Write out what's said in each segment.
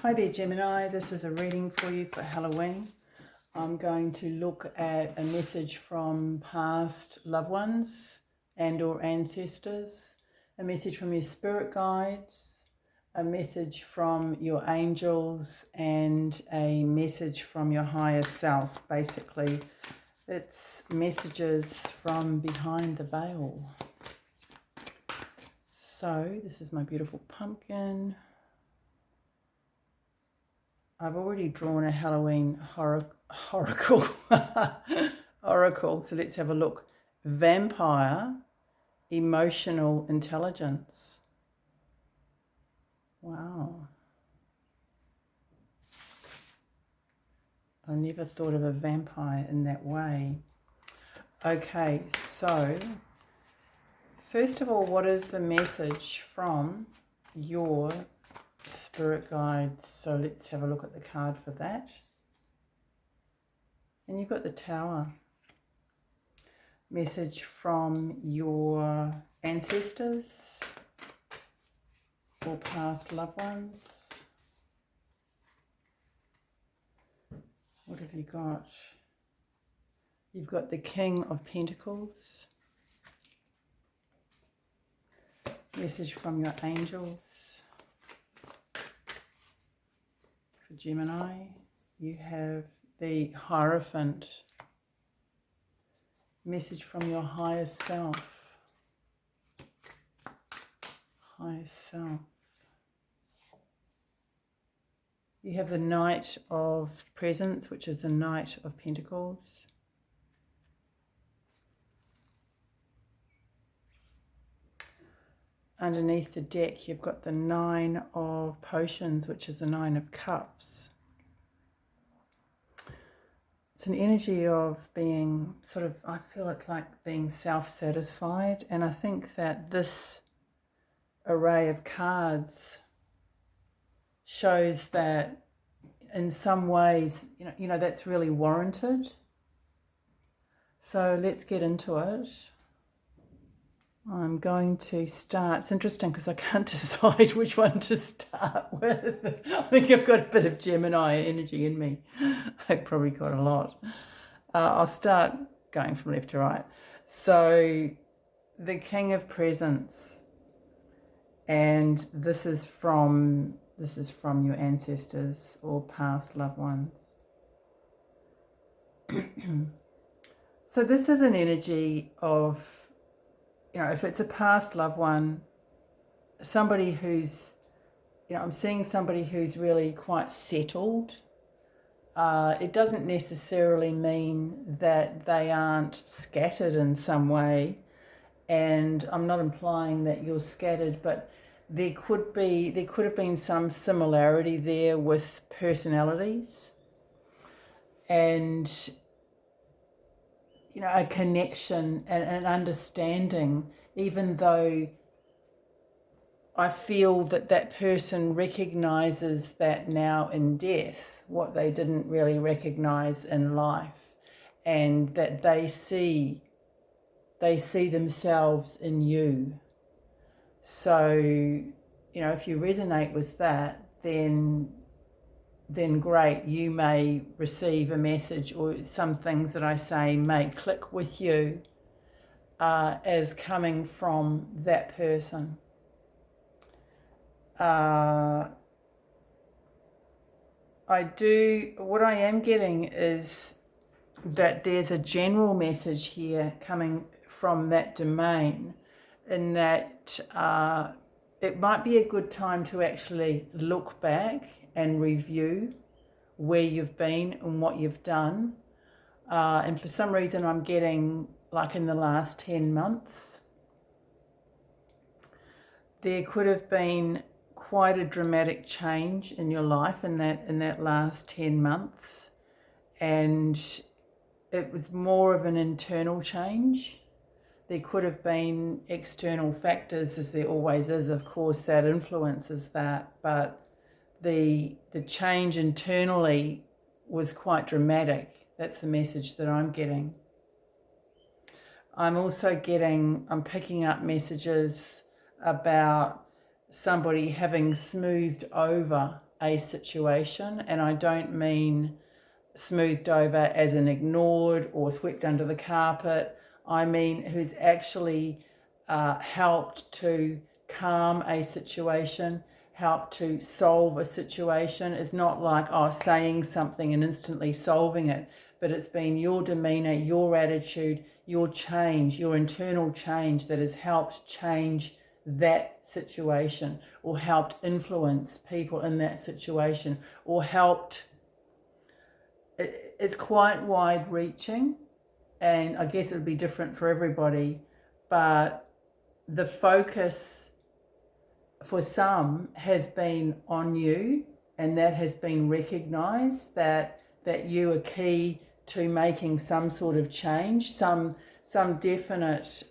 Hi there, Gemini. This is a reading for you for Halloween. I'm going to look at a message from past loved ones and or ancestors, a message from your spirit guides, a message from your angels, and a message from your higher self. Basically, it's messages from behind the veil. So this is my beautiful pumpkin. I've already drawn a Halloween oracle. Oracle. So let's have a look. Vampire, emotional intelligence. Wow. I never thought of a vampire in that way. Okay, so first of all, what is the message from your spirit guides? So let's have a look at the card for that. And you've got the Tower. Message from your ancestors or past loved ones. What have you got? You've got the King of Pentacles. Message from your angels. For Gemini, you have the Hierophant. Message from your higher self. Higher self. You have the Knight of Presents, which is the Knight of Pentacles. Underneath the deck, you've got the Nine of Potions, which is the Nine of Cups. It's an energy of being sort of, I feel it's like being self-satisfied. And I think that this array of cards shows that in some ways, you know that's really warranted. So let's get into it. I'm going to start. It's interesting because I can't decide which one to start with. I think I've got a bit of Gemini energy in me. I've probably got a lot. I'll start going from left to right. So the King of Presents, and this is from your ancestors or past loved ones. So this is an energy of, if it's a past loved one, somebody who's, I'm seeing somebody who's really quite settled. It doesn't necessarily mean that they aren't scattered in some way, and I'm not implying that you're scattered, but there could have been some similarity there with personalities, and a connection and an understanding, even though I feel that that person recognizes that now in death, what they didn't really recognize in life, and that they see themselves in you. So, if you resonate with that, then great, you may receive a message, or some things that I say may click with you as coming from that person. What I am getting is that there's a general message here coming from that domain, in that it might be a good time to actually look back and review where you've been and what you've done. And for some reason I'm getting, like, in the last 10 months, there could have been quite a dramatic change in your life in that last 10 months. And it was more of an internal change. There could have been external factors, as there always is, of course, that influences that, but the change internally was quite dramatic. That's the message that I'm getting. I'm also I'm picking up messages about somebody having smoothed over a situation, and I don't mean smoothed over as in ignored or swept under the carpet. I mean who's actually helped to calm a situation, helped to solve a situation. It's not like, saying something and instantly solving it, but it's been your demeanor, your attitude, your change, your internal change that has helped change that situation, or helped influence people in that situation, or helped. It's quite wide reaching, and I guess it would be different for everybody, but the focus for some has been on you, and that has been recognized, that you are key to making some sort of change, some definite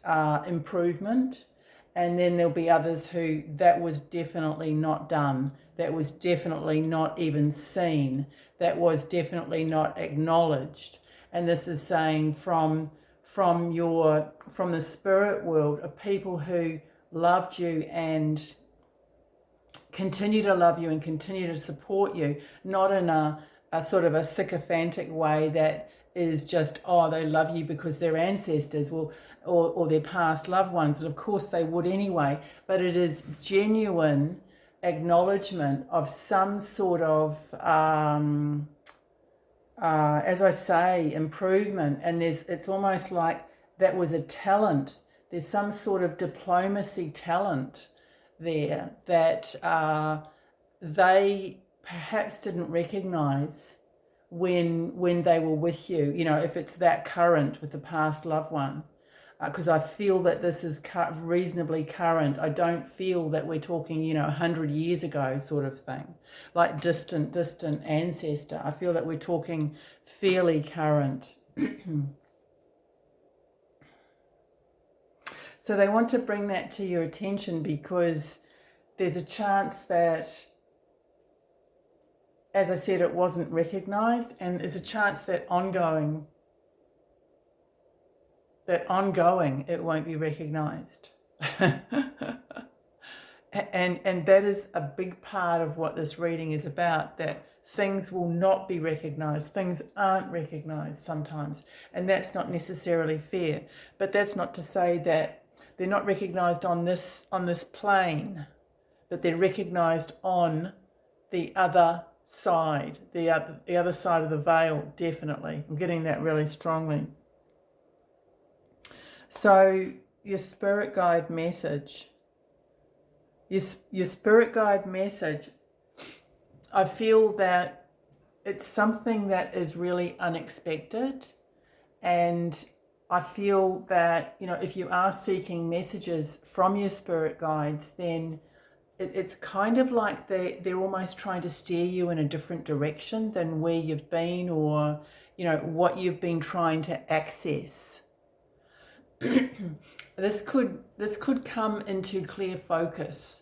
improvement. And then there'll be others who that was definitely not done, that was definitely not even seen, that was definitely not acknowledged. And this is saying from the spirit world of people who loved you and continue to love you and continue to support you, not in a sort of a sycophantic way that is just, they love you because they're ancestors, or their past loved ones, and of course they would anyway, but it is genuine acknowledgement of some sort of, as I say, improvement. And it's almost like that was a talent. There's some sort of diplomacy talent there that they perhaps didn't recognize when they were with you, if it's that current with the past loved one. Because I feel that this is reasonably current. I don't feel that we're talking, 100 years ago sort of thing, like distant ancestor. I feel that we're talking fairly current. So they want to bring that to your attention, because there's a chance that, as I said, it wasn't recognized, and there's a chance that ongoing it won't be recognized. and that is a big part of what this reading is about, that things will not be recognized, things aren't recognized sometimes, and that's not necessarily fair. But that's not to say that they're not recognized on this plane, but they're recognized on the other side, the other side of the veil, definitely. I'm getting that really strongly. So your spirit guide message, your spirit guide message, I feel that it's something that is really unexpected. And I feel that, if you are seeking messages from your spirit guides, then it's kind of like they're almost trying to steer you in a different direction than where you've been, or, what you've been trying to access. This could come into clear focus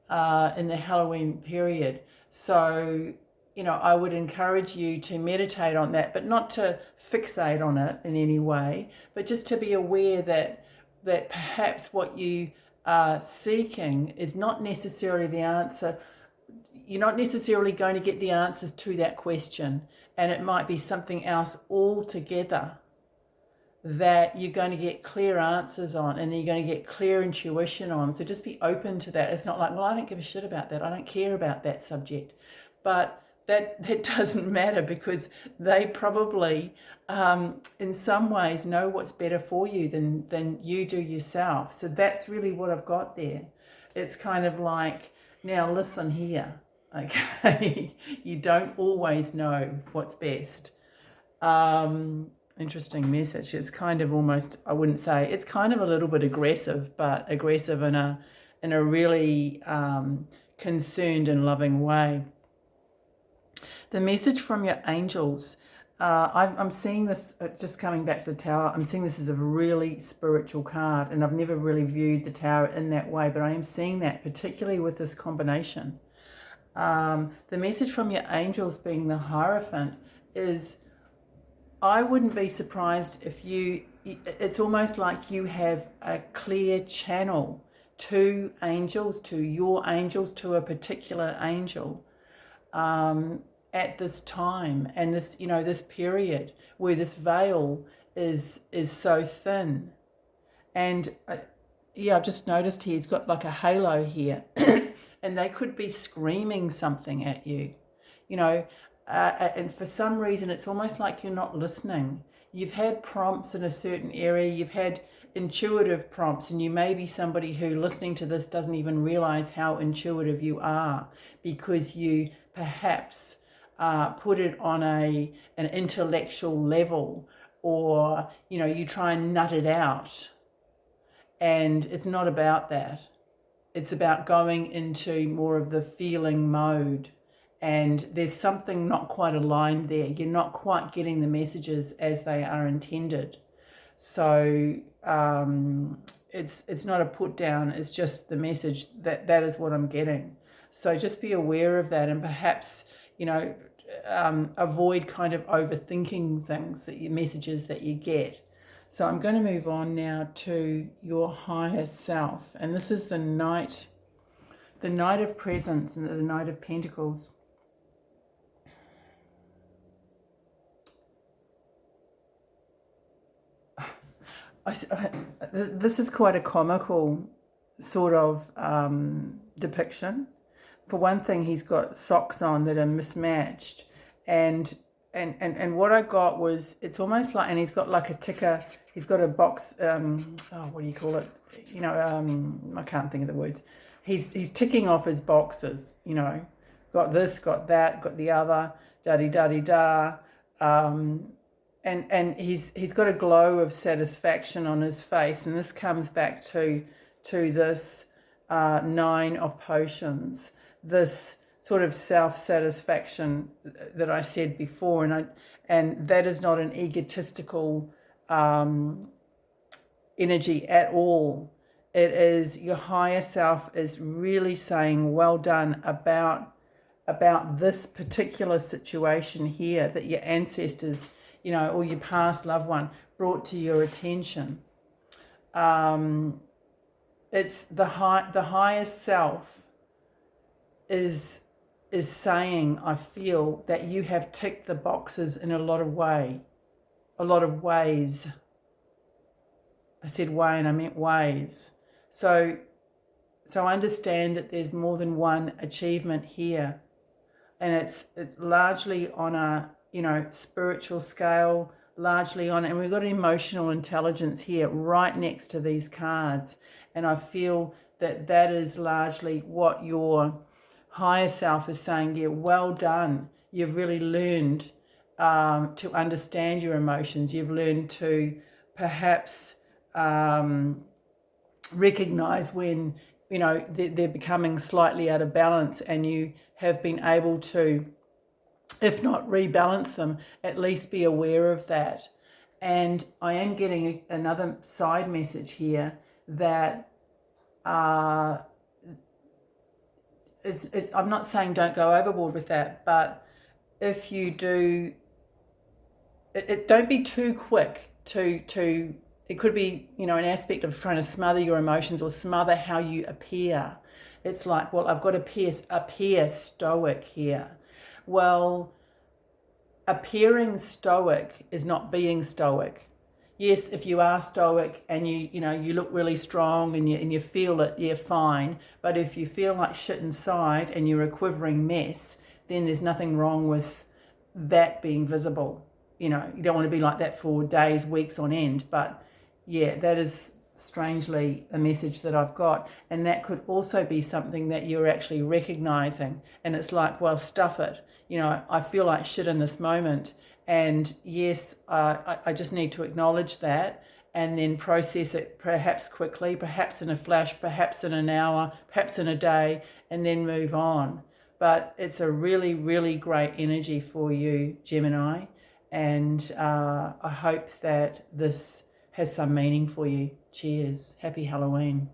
in the Halloween period. So, I would encourage you to meditate on that, but not to fixate on it in any way, but just to be aware that perhaps what you are seeking is not necessarily the answer. You're not necessarily going to get the answers to that question, and it might be something else altogether that you're going to get clear answers on, and you're going to get clear intuition on. So just be open to that. It's not like, well, I don't give a shit about that, I don't care about that subject. But that doesn't matter, because they probably in some ways know what's better for you than you do yourself. So that's really what I've got there. It's kind of like, now listen here, okay? You don't always know what's best. Interesting message. It's kind of almost, I wouldn't say, it's kind of a little bit aggressive, but aggressive in a really concerned and loving way. The message from your angels, I'm seeing this, just coming back to the Tower, I'm seeing this as a really spiritual card, and I've never really viewed the Tower in that way, but I am seeing that particularly with this combination. The message from your angels, being the Hierophant, is, I wouldn't be surprised if it's almost like you have a clear channel to angels, to your angels, to a particular angel, at this time and this, this period where this veil is so thin. And yeah, I've just noticed here, he's got like a halo here and they could be screaming something at you, and for some reason, it's almost like you're not listening. You've had prompts in a certain area, you've had intuitive prompts, and you may be somebody who, listening to this, doesn't even realize how intuitive you are because you perhaps put it on an intellectual level, or, you try and nut it out. And it's not about that. It's about going into more of the feeling mode. And there's something not quite aligned there. You're not quite getting the messages as they are intended. So it's not a put down. It's just the message that is what I'm getting. So just be aware of that, and perhaps avoid kind of overthinking things, messages that you get. So I'm going to move on now to your higher self, and this is the Knight of Presents and the Knight of Pentacles. This is quite a comical sort of depiction. For one thing, he's got socks on that are mismatched, and what I got was, it's almost like, and he's got like a ticker. He's got a box. What do you call it? I can't think of the words. He's ticking off his boxes. Got this, got that, got the other. Da-di-da-di-da. And he's got a glow of satisfaction on his face, and this comes back to this 9 of Potions, this sort of self-satisfaction that I said before, and that is not an egotistical energy at all. It is your higher self is really saying, well done about this particular situation here that your ancestors, or your past loved one brought to your attention. It's the highest self is saying, I feel that you have ticked the boxes in a lot of ways. I said way and I meant ways. So understand that there's more than one achievement here, and it's largely on a spiritual scale, largely on, and we've got emotional intelligence here right next to these cards, and I feel that is largely what your higher self is saying. Yeah, well done. You've really learned to understand your emotions. You've learned to perhaps recognize when they're becoming slightly out of balance, and you have been able to, if not rebalance them, at least be aware of that. And I am getting another side message here that it's I'm not saying don't go overboard with that, but if you do, don't be too quick to it could be, an aspect of trying to smother your emotions or smother how you appear. It's like, well, I've got to appear stoic here. Well, appearing stoic is not being stoic. Yes, if you are stoic and you look really strong and you feel it, yeah, fine. But if you feel like shit inside and you're a quivering mess, then there's nothing wrong with that being visible. You don't want to be like that for days, weeks on end. But yeah, that is strangely a message that I've got. And that could also be something that you're actually recognizing. And it's like, well, stuff it. I feel like shit in this moment. And yes, I just need to acknowledge that and then process it, perhaps quickly, perhaps in a flash, perhaps in an hour, perhaps in a day, and then move on. But it's a really, really great energy for you, Gemini. And I hope that this has some meaning for you. Cheers. Happy Halloween.